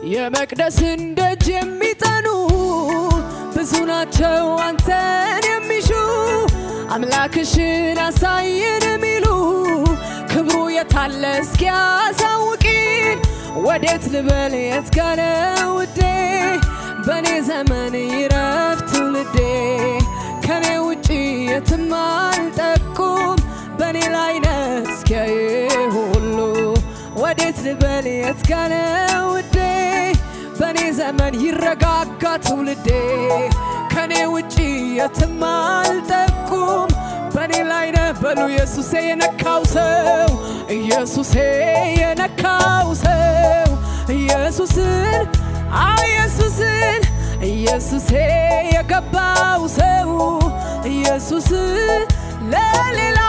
የመቅደስን ደጅ የሚጠኑ ብዙ ናቸው አንተን የሚሹ አምላክሽን አሳየን የሚሉ ክብሩ የታለ እስኪያሳውቂን ወዴት ልበል የት ጋ ነው ውዴ በኔ ዘመን ይረፍ ትውልዴ ከኔ ውጪ የትም አልጠቁም በኔ ላይ ነህ እስኪያይ ሁሉ ወዴት ልበል የት ጋ ነው ውዴ በኔ ዘመን ይረጋጋ ትውልዴ ከኔ ውጪ የትም አልጠቁም በኔ ላይ ነህ በሉ ኢየሱሴ የነካው ሰው ኢየሱሴ የነካው ሰው ኢየሱስን ኢየሱስን ኢየሱሴ የገባው ሰው ኢየሱስ ለሌላ